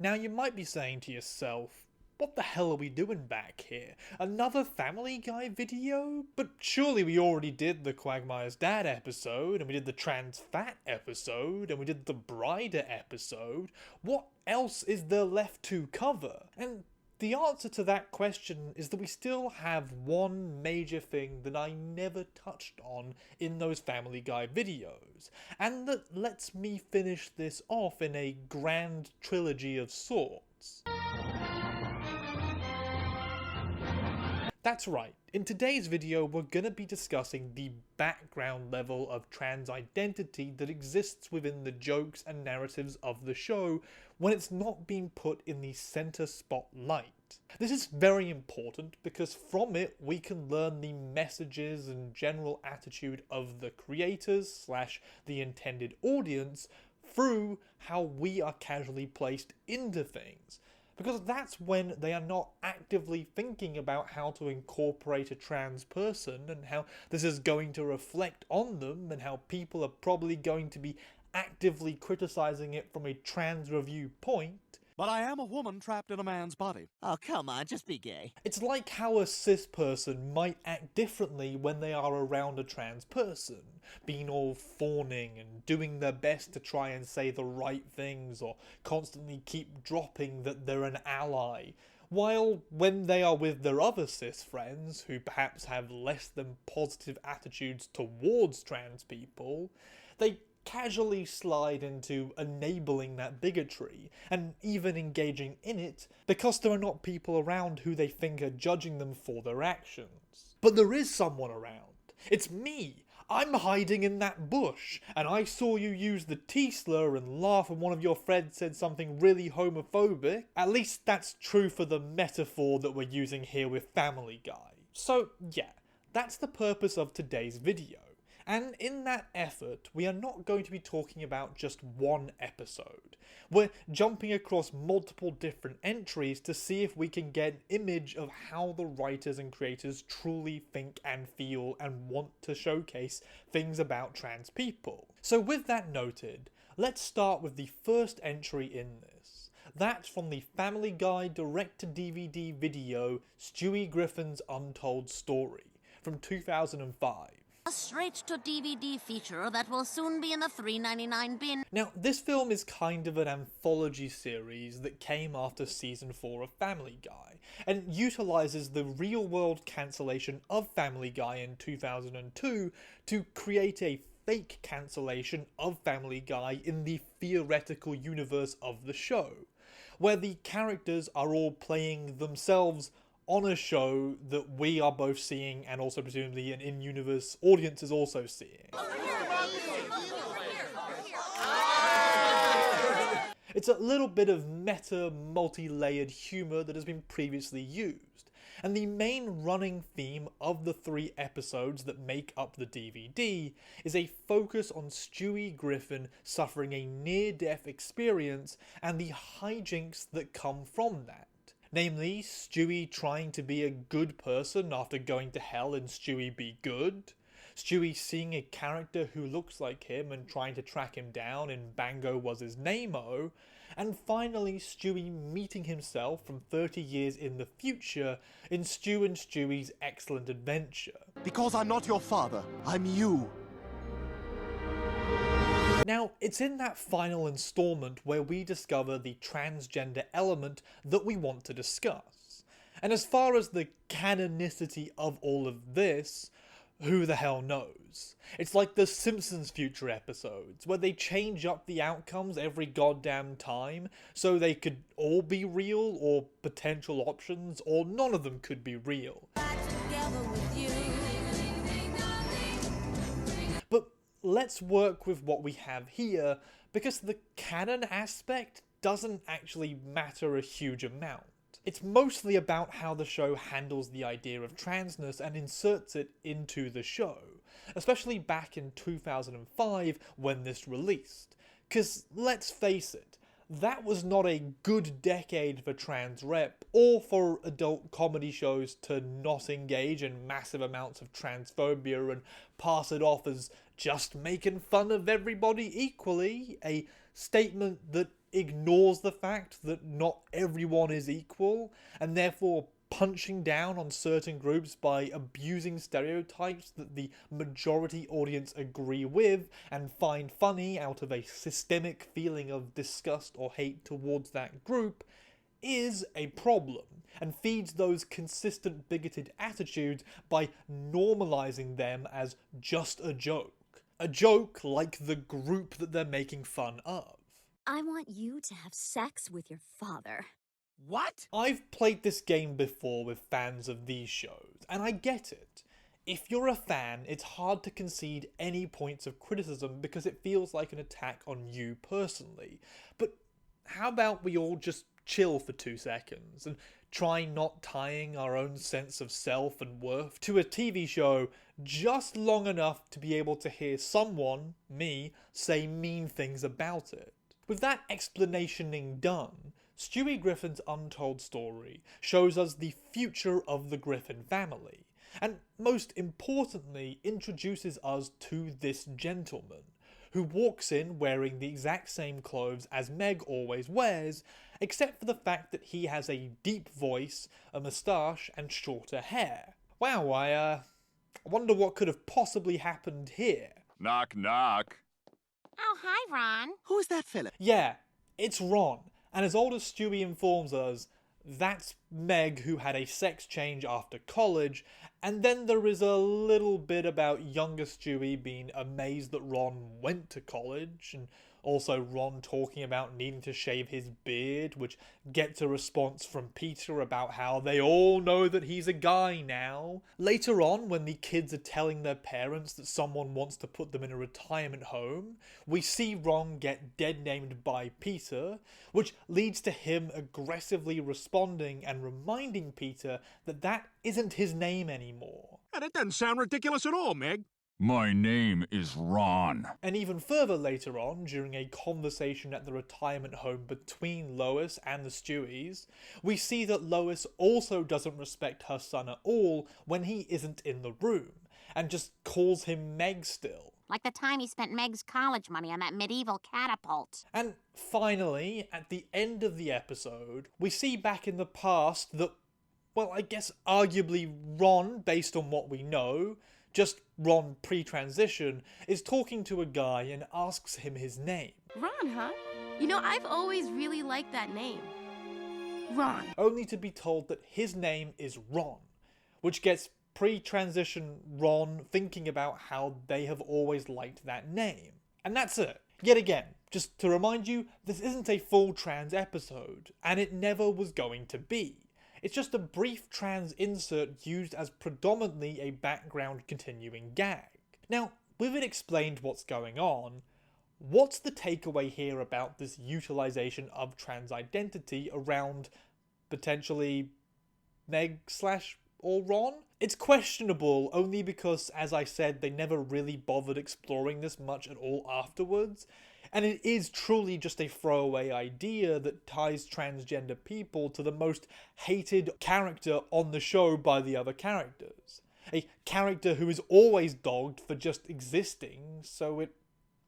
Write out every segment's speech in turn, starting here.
Now you might be saying to yourself, what the hell are we doing back here? Another Family Guy video? But surely we already did the Quagmire's Dad episode, and we did the Trans Fat episode, and we did the Brider episode. What else is there left to cover? And the answer to that question is that we still have one major thing that I never touched on in those Family Guy videos, and that lets me finish this off in a grand trilogy of sorts. That's right, in today's video we're gonna be discussing the background level of trans identity that exists within the jokes and narratives of the show when it's not being put in the center spotlight. This is very important because from it we can learn the messages and general attitude of the creators / the intended audience through how we are casually placed into things. Because that's when they are not actively thinking about how to incorporate a trans person and how this is going to reflect on them and how people are probably going to be actively criticizing it from a trans review point. But I am a woman trapped in a man's body. Oh, come on, just be gay. It's like how a cis person might act differently when they are around a trans person, being all fawning and doing their best to try and say the right things or constantly keep dropping that they're an ally, while when they are with their other cis friends who perhaps have less than positive attitudes towards trans people, they casually slide into enabling that bigotry and even engaging in it because there are not people around who they think are judging them for their actions. But there is someone around. It's me. I'm hiding in that bush, and I saw you use the T-slur and laugh when one of your friends said something really homophobic. At least that's true for the metaphor that we're using here with Family Guy. So yeah, that's the purpose of today's video. And in that effort, we are not going to be talking about just one episode. We're jumping across multiple different entries to see if we can get an image of how the writers and creators truly think and feel and want to showcase things about trans people. So with that noted, let's start with the first entry in this. That's from the Family Guy direct-to-DVD video, Stewie Griffin's Untold Story, from 2005. A straight-to-DVD feature that will soon be in the $3.99 bin. Now, this film is kind of an anthology series that came after season 4 of Family Guy, and utilises the real-world cancellation of Family Guy in 2002 to create a fake cancellation of Family Guy in the theoretical universe of the show, where the characters are all playing themselves on a show that we are both seeing and also presumably an in-universe audience is also seeing. It's a little bit of meta, multi-layered humour that has been previously used, and the main running theme of the 3 episodes that make up the DVD is a focus on Stewie Griffin suffering a near-death experience and the hijinks that come from that. Namely, Stewie trying to be a good person after going to hell in Stewie Be Good, Stewie seeing a character who looks like him and trying to track him down in Bango Was His Name-O, and finally Stewie meeting himself from 30 years in the future in Stu and Stewie's Excellent Adventure. Because I'm not your father, I'm you. Now, it's in that final installment where we discover the transgender element that we want to discuss. And as far as the canonicity of all of this, who the hell knows? It's like the Simpsons future episodes, where they change up the outcomes every goddamn time, so they could all be real, or potential options, or none of them could be real. But let's work with what we have here, because the canon aspect doesn't actually matter a huge amount. It's mostly about how the show handles the idea of transness and inserts it into the show, especially back in 2005 when this released. Cause let's face it, that was not a good decade for trans rep, or for adult comedy shows to not engage in massive amounts of transphobia and pass it off as just making fun of everybody equally, a statement that ignores the fact that not everyone is equal, and therefore punching down on certain groups by abusing stereotypes that the majority audience agree with and find funny out of a systemic feeling of disgust or hate towards that group, is a problem, and feeds those consistent bigoted attitudes by normalizing them as just a joke. A joke like the group that they're making fun of. I want you to have sex with your father. What? I've played this game before with fans of these shows, and I get it. If you're a fan, it's hard to concede any points of criticism because it feels like an attack on you personally. But how about we all just chill for 2 seconds and try not tying our own sense of self and worth to a TV show just long enough to be able to hear someone, me, say mean things about it. With that explanationing done, Stewie Griffin's untold story shows us the future of the Griffin family, and most importantly introduces us to this gentleman, who walks in wearing the exact same clothes as Meg always wears, except for the fact that he has a deep voice, a moustache, and shorter hair. Wow, I wonder what could have possibly happened here. Knock, knock. Oh, hi, Ron. Who's that fella? Yeah, it's Ron, and as old as Stewie informs us, that's Meg who had a sex change after college, and then there is a little bit about younger Stewie being amazed that Ron went to college, and also Ron talking about needing to shave his beard, which gets a response from Peter about how they all know that he's a guy now. Later on, when the kids are telling their parents that someone wants to put them in a retirement home, we see Ron get dead-named by Peter, which leads to him aggressively responding and reminding Peter that that isn't his name anymore. That doesn't sound ridiculous at all, Meg. My name is Ron. And even further later on, during a conversation at the retirement home between Lois and the Stewies, we see that Lois also doesn't respect her son at all when he isn't in the room, and just calls him Meg still. Like the time he spent Meg's college money on that medieval catapult. And finally, at the end of the episode, we see back in the past that, well, I guess arguably Ron, based on what we know, just Ron pre-transition, is talking to a guy and asks him his name. Ron, huh? You know, I've always really liked that name. Ron. Only to be told that his name is Ron, which gets pre-transition Ron thinking about how they have always liked that name. And that's it. Yet again, just to remind you, this isn't a full trans episode, and it never was going to be. It's just a brief trans insert used as predominantly a background continuing gag. Now, with it explained what's going on, what's the takeaway here about this utilization of trans identity around potentially Meg/or Ron? It's questionable only because, as I said, they never really bothered exploring this much at all afterwards, and it is truly just a throwaway idea that ties transgender people to the most hated character on the show by the other characters. A character who is always dogged for just existing, so it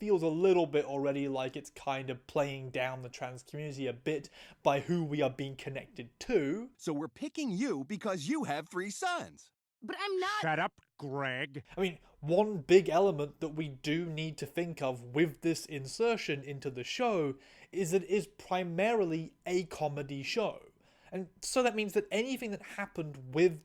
feels a little bit already like it's kind of playing down the trans community a bit by who we are being connected to. So we're picking you because you have 3 sons. But I'm not. Shut up, Greg. I mean, one big element that we do need to think of with this insertion into the show is that it is primarily a comedy show. And so that means that anything that happened with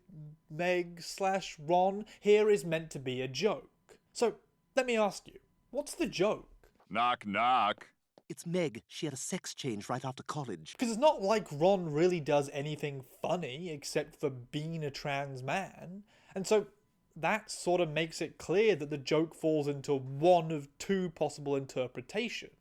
Meg/Ron here is meant to be a joke. So let me ask you, what's the joke? Knock, knock. It's Meg. She had a sex change right after college. Because it's not like Ron really does anything funny except for being a trans man. And so that sort of makes it clear that the joke falls into one of 2 possible interpretations.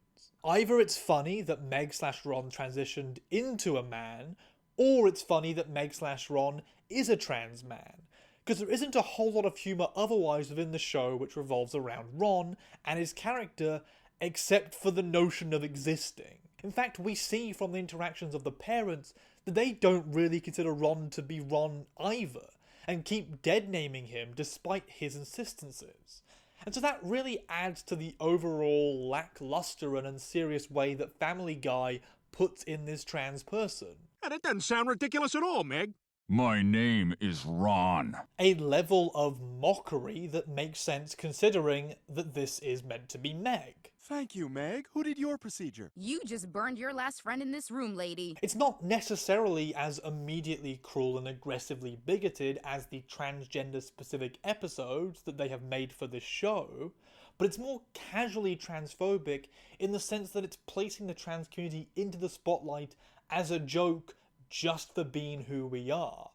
Either it's funny that Meg/Ron transitioned into a man, or it's funny that Meg/Ron is a trans man. Because there isn't a whole lot of humour otherwise within the show which revolves around Ron and his character, except for the notion of existing. In fact, we see from the interactions of the parents that they don't really consider Ron to be Ron either, and keep dead-naming him despite his insistences. And so that really adds to the overall lackluster and unserious way that Family Guy puts in this trans person. And it doesn't sound ridiculous at all, Meg. My name is Ron. A level of mockery that makes sense considering that this is meant to be Meg. Thank you, Meg. Who did your procedure? You just burned your last friend in this room, lady. It's not necessarily as immediately cruel and aggressively bigoted as the transgender-specific episodes that they have made for this show, but it's more casually transphobic in the sense that it's placing the trans community into the spotlight as a joke just for being who we are.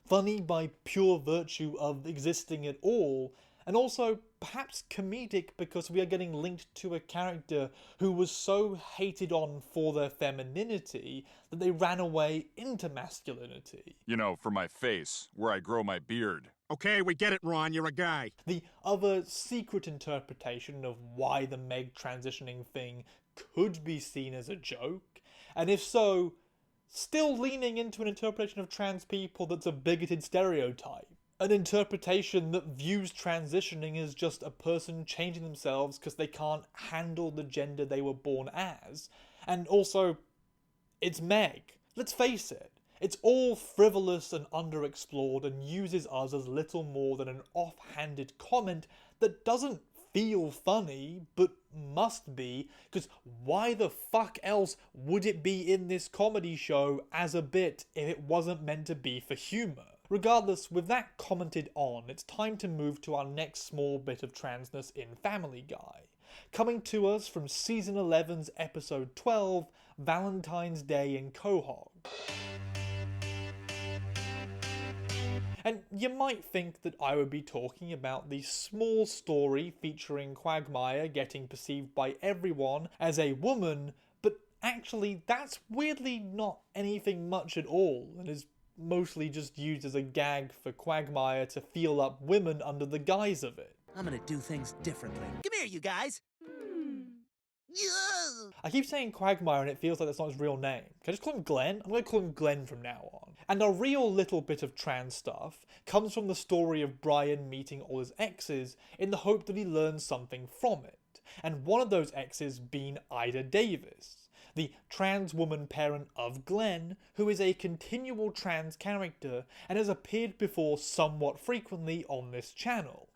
Funny by pure virtue of existing at all, and also perhaps comedic because we are getting linked to a character who was so hated on for their femininity that they ran away into masculinity. You know, for my face, where I grow my beard. Okay, we get it, Ron. You're a guy. The other secret interpretation of why the Meg transitioning thing could be seen as a joke, and if so, still leaning into an interpretation of trans people that's a bigoted stereotype. An interpretation that views transitioning as just a person changing themselves because they can't handle the gender they were born as. And also, it's Meg. Let's face it. It's all frivolous and underexplored and uses us as little more than an offhanded comment that doesn't feel funny, but must be, because why the fuck else would it be in this comedy show as a bit if it wasn't meant to be for humour? Regardless, with that commented on, it's time to move to our next small bit of transness in Family Guy. Coming to us from Season 11's Episode 12, Valentine's Day in Quahog. And you might think that I would be talking about the small story featuring Quagmire getting perceived by everyone as a woman, but actually that's weirdly not anything much at all, and is mostly just used as a gag for Quagmire to feel up women under the guise of it. I'm gonna do things differently. Come here, you guys. I keep saying Quagmire and it feels like that's not his real name. Can I just call him Glenn? I'm going to call him Glenn from now on. And a real little bit of trans stuff comes from the story of Brian meeting all his exes in the hope that he learns something from it. And one of those exes being Ida Davis, the trans woman parent of Glenn, who is a continual trans character and has appeared before somewhat frequently on this channel.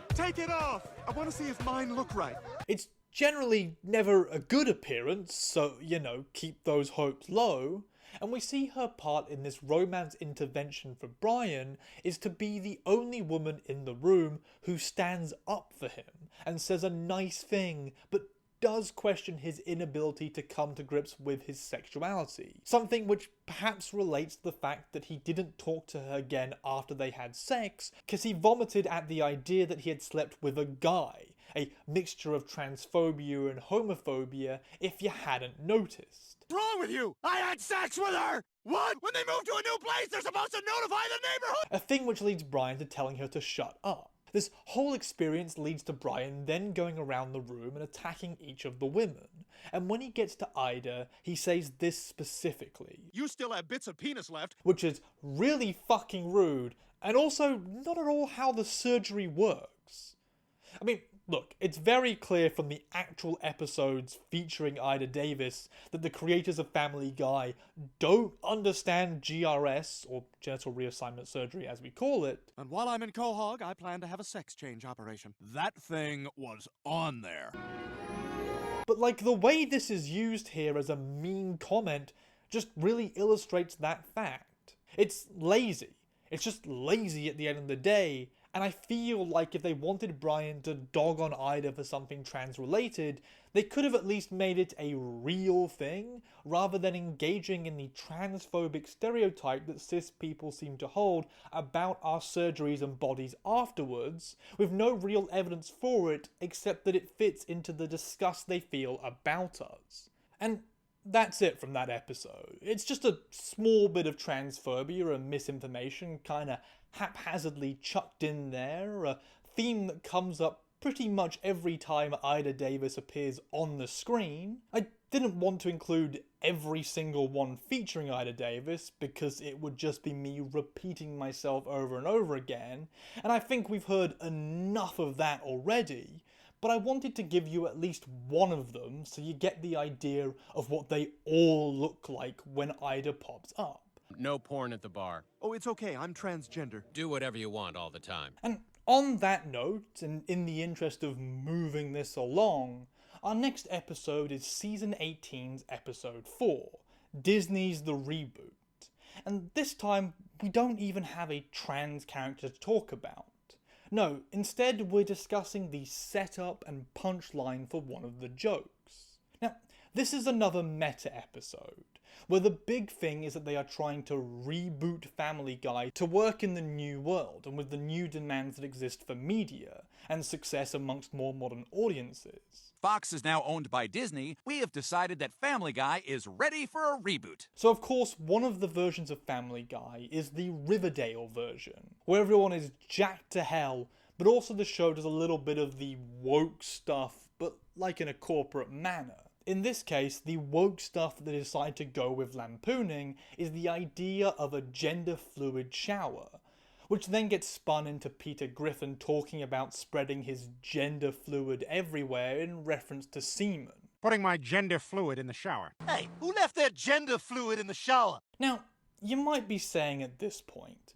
Take it off! I want to see if mine look right. It's generally never a good appearance, so, you know, keep those hopes low. And we see her part in this romance intervention for Brian is to be the only woman in the room who stands up for him and says a nice thing, but does question his inability to come to grips with his sexuality. Something which perhaps relates to the fact that he didn't talk to her again after they had sex, because he vomited at the idea that he had slept with a guy, a mixture of transphobia and homophobia, if you hadn't noticed. What's wrong with you? I had sex with her! What? When they move to a new place, they're supposed to notify the neighborhood! A thing which leads Brian to telling her to shut up. This whole experience leads to Brian then going around the room and attacking each of the women. And when he gets to Ida, he says this specifically. You still have bits of penis left. Which is really fucking rude, and also not at all how the surgery works. I mean, look, it's very clear from the actual episodes featuring Ida Davis that the creators of Family Guy don't understand GRS, or genital reassignment surgery as we call it. And while I'm in Quahog, I plan to have a sex change operation. That thing was on there. But like, the way this is used here as a mean comment just really illustrates that fact. It's lazy. It's just lazy at the end of the day. And I feel like if they wanted Brian to dog on Ida for something trans-related, they could have at least made it a real thing, rather than engaging in the transphobic stereotype that cis people seem to hold about our surgeries and bodies afterwards, with no real evidence for it except that it fits into the disgust they feel about us. And that's it from that episode. It's just a small bit of transphobia and misinformation kinda haphazardly chucked in there, a theme that comes up pretty much every time Ida Davis appears on the screen. I Didn't want to include every single one featuring Ida Davis because it would just be me repeating myself over and over again, and I think we've heard enough of that already, but I wanted to give you at least one of them so you get the idea of what they all look like when Ida pops up. No porn at the bar. Oh, it's okay, I'm transgender. Do whatever you want all the time. And on that note, and in the interest of moving this along, our next episode is Season 18's Episode 4, Disney's The Reboot. And this time, we don't even have a trans character to talk about. No, instead we're discussing the setup and punchline for one of the jokes. Now, this is another meta episode, where the big thing is that they are trying to reboot Family Guy to work in the new world and with the new demands that exist for media and success amongst more modern audiences. Fox is now owned by Disney. We have decided that Family Guy is ready for a reboot. So of course, one of the versions of Family Guy is the Riverdale version, where everyone is jacked to hell, but also the show does a little bit of the woke stuff, but like in a corporate manner. In this case, the woke stuff that they decide to go with lampooning is the idea of a gender-fluid shower, which then gets spun into Peter Griffin talking about spreading his gender fluid everywhere in reference to semen. Putting my gender fluid in the shower. Hey, who left their gender fluid in the shower? Now, you might be saying at this point,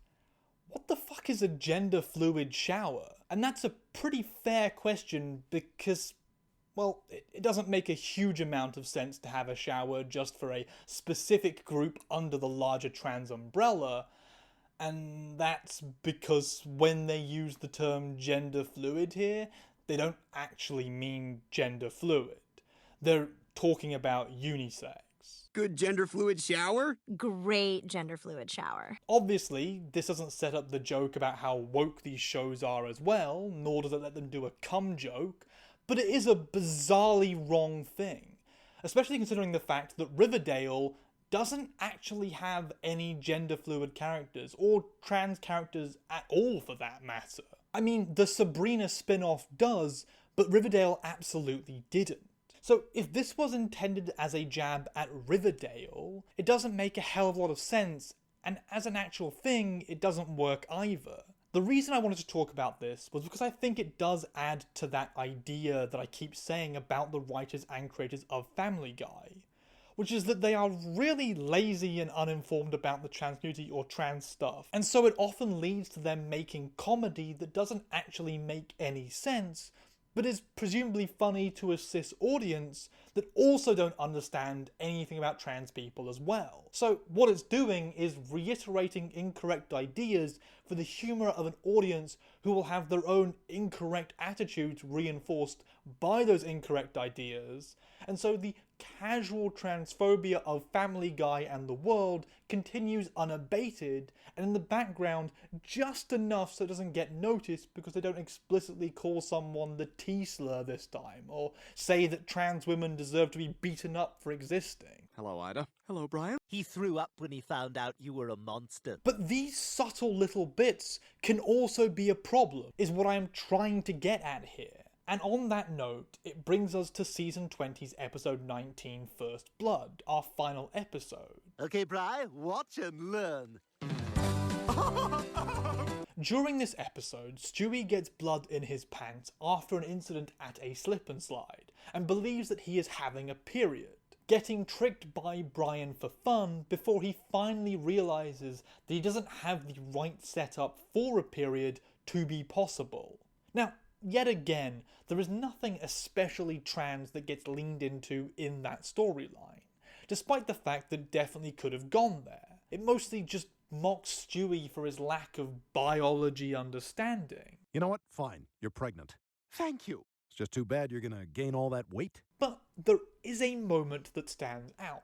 what the fuck is a gender fluid shower? And that's a pretty fair question because, well, it doesn't make a huge amount of sense to have a shower just for a specific group under the larger trans umbrella, and that's because when they use the term gender fluid here, they don't actually mean gender fluid. They're talking about unisex. Good gender fluid shower? Great gender fluid shower. Obviously, this doesn't set up the joke about how woke these shows are as well, nor does it let them do a cum joke, but it is a bizarrely wrong thing, especially considering the fact that Riverdale doesn't actually have any gender fluid characters, or trans characters at all for that matter. I mean, the Sabrina spin-off does, but Riverdale absolutely didn't. So if this was intended as a jab at Riverdale, it doesn't make a hell of a lot of sense, and as an actual thing, it doesn't work either. The reason I wanted to talk about this was because I think it does add to that idea that I keep saying about the writers and creators of Family Guy, which is that they are really lazy and uninformed about the trans community or trans stuff, and so it often leads to them making comedy that doesn't actually make any sense, but is presumably funny to a cis audience that also don't understand anything about trans people as well. So what it's doing is reiterating incorrect ideas for the humour of an audience who will have their own incorrect attitudes reinforced by those incorrect ideas, and so the casual transphobia of Family Guy and the world continues unabated, and in the background just enough so it doesn't get noticed because they don't explicitly call someone the T-slur this time, or say that trans women deserve to be beaten up for existing. Hello, Ida. Hello, Brian. He threw up when he found out you were a monster. But these subtle little bits can also be a problem, is what I am trying to get at here. And on that note, it brings us to Season 20's Episode 19, First Blood, our final episode. Okay, Bri, watch and learn. During this episode, Stewie gets blood in his pants after an incident at a slip and slide, and believes that he is having a period, getting tricked by Brian for fun before he finally realises that he doesn't have the right setup for a period to be possible. Now, yet again, there is nothing especially trans that gets leaned into in that storyline, despite the fact that it definitely could have gone there. It mostly just mocks Stewie for his lack of biology understanding. You know what? Fine. You're pregnant. Thank you. It's just too bad you're gonna gain all that weight. But there is a moment that stands out,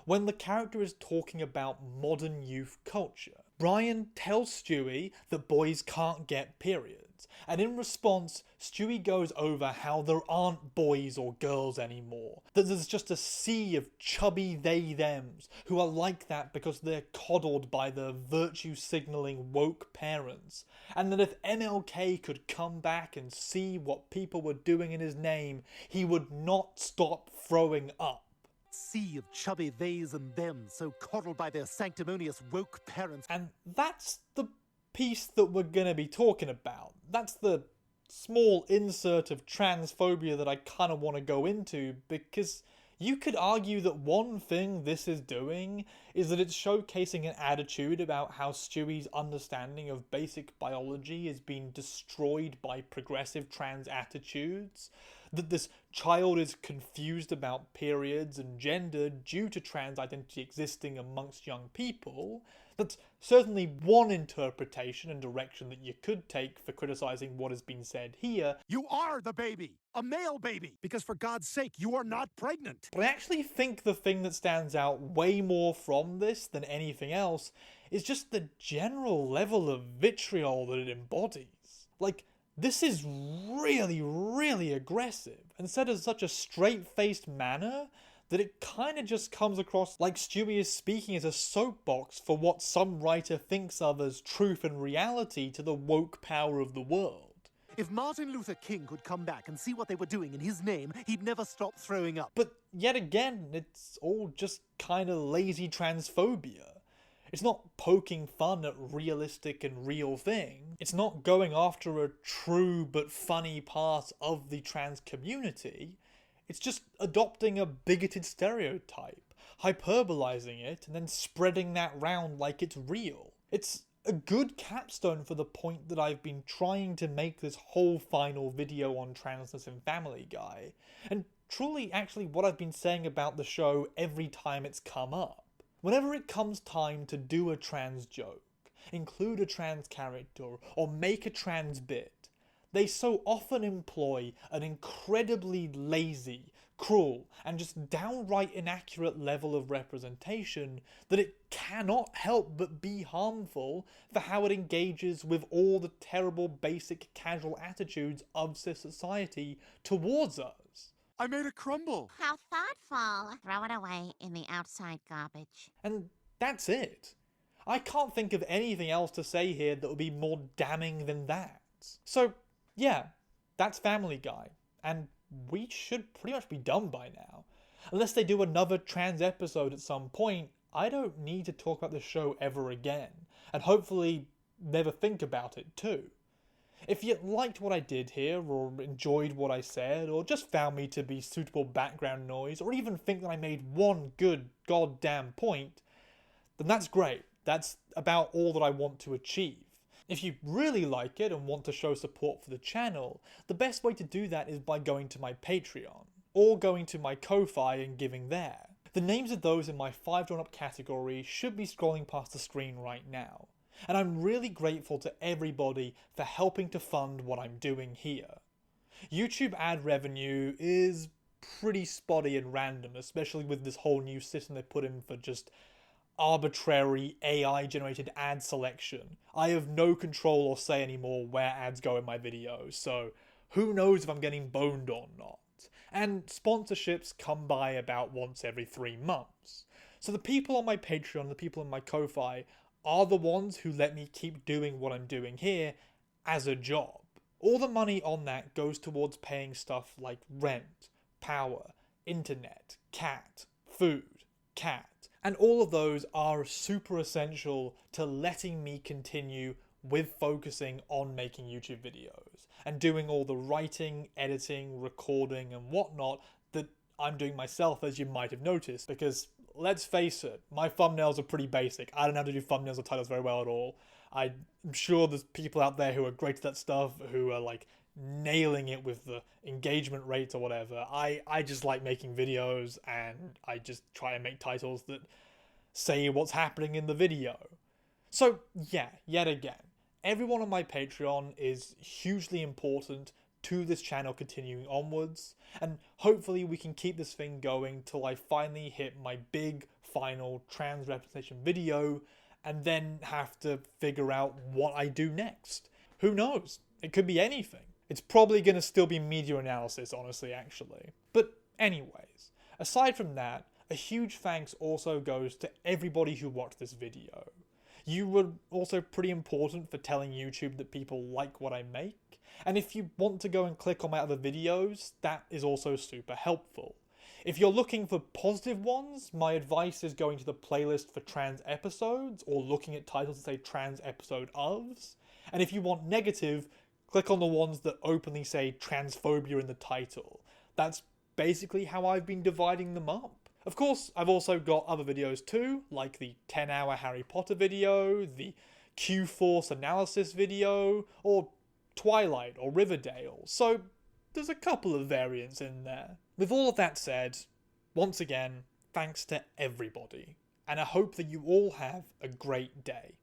when the character is talking about modern youth culture. Brian tells Stewie that boys can't get periods, and in response, Stewie goes over how there aren't boys or girls anymore, that there's just a sea of chubby they-thems who are like that because they're coddled by their virtue-signalling woke parents, and that if MLK could come back and see what people were doing in his name, he would not stop throwing up. sea of chubby theys and thems, so coddled by their sanctimonious woke parents. And that's the piece that we're gonna be talking about. That's the small insert of transphobia that I kind of want to go into, because you could argue that one thing this is doing is that it's showcasing an attitude about how Stewie's understanding of basic biology is being destroyed by progressive trans attitudes, that this child is confused about periods and gender due to trans identity existing amongst young people. That's certainly one interpretation and direction that you could take for criticizing what has been said here. You are the baby! A male baby! Because for God's sake, you are not pregnant! But I actually think the thing that stands out way more from this than anything else is just the general level of vitriol that it embodies. Like, this is really, really aggressive, and said in such a straight-faced manner that it kind of just comes across like Stewie is speaking as a soapbox for what some writer thinks of as truth and reality to the woke power of the world. If Martin Luther King could come back and see what they were doing in his name, he'd never stop throwing up. But yet again, it's all just kind of lazy transphobia. It's not poking fun at realistic and real things. It's not going after a true but funny part of the trans community. It's just adopting a bigoted stereotype, hyperbolizing it, and then spreading that round like it's real. It's a good capstone for the point that I've been trying to make this whole final video on transness in Family Guy, and truly actually what I've been saying about the show every time it's come up. Whenever it comes time to do a trans joke, include a trans character, or make a trans bit, they so often employ an incredibly lazy, cruel, and just downright inaccurate level of representation that it cannot help but be harmful for how it engages with all the terrible basic casual attitudes of society towards us. I made a crumble! How thoughtful. Throw it away in the outside garbage. And that's it. I can't think of anything else to say here that would be more damning than that. So, yeah, that's Family Guy, and we should pretty much be done by now. Unless they do another trans episode at some point, I don't need to talk about the show ever again, and hopefully never think about it too. If you liked what I did here, or enjoyed what I said, or just found me to be suitable background noise, or even think that I made one good goddamn point, then that's great. That's about all that I want to achieve. If you really like it and want to show support for the channel, the best way to do that is by going to my Patreon, or going to my Ko-Fi and giving there. The names of those in my 5 drawn up category should be scrolling past the screen right now, and I'm really grateful to everybody for helping to fund what I'm doing here. YouTube ad revenue is pretty spotty and random, especially with this whole new system they put in for just arbitrary AI-generated ad selection. I have no control or say anymore where ads go in my videos, so who knows if I'm getting boned or not. And sponsorships come by about once every 3 months. So the people on my Patreon, the people in my Ko-Fi, are the ones who let me keep doing what I'm doing here as a job. All the money on that goes towards paying stuff like rent, power, internet, cat, food, cat. And all of those are super essential to letting me continue with focusing on making YouTube videos and doing all the writing, editing, recording and whatnot that I'm doing myself, as you might have noticed, because let's face it, my thumbnails are pretty basic. I don't know how to do thumbnails or titles very well at all. I'm sure there's people out there who are great at that stuff, who are like nailing it with the engagement rates or whatever. I just like making videos, and I just try and make titles that say what's happening in the video. So yeah, yet again, everyone on my Patreon is hugely important to this channel continuing onwards, and hopefully we can keep this thing going till I finally hit my big final trans representation video, and then have to figure out what I do next. Who knows? It could be anything. It's probably going to still be media analysis, honestly, actually. But anyways, aside from that, a huge thanks also goes to everybody who watched this video. You were also pretty important for telling YouTube that people like what I make, and if you want to go and click on my other videos, that is also super helpful. If you're looking for positive ones, my advice is going to the playlist for trans episodes, or looking at titles that say trans episode ofs. And if you want negative, click on the ones that openly say transphobia in the title. That's basically how I've been dividing them up. Of course, I've also got other videos too, like the 10-hour Harry Potter video, the Q-Force analysis video, or Twilight or Riverdale, so there's a couple of variants in there. With all of that said, once again, thanks to everybody, and I hope that you all have a great day.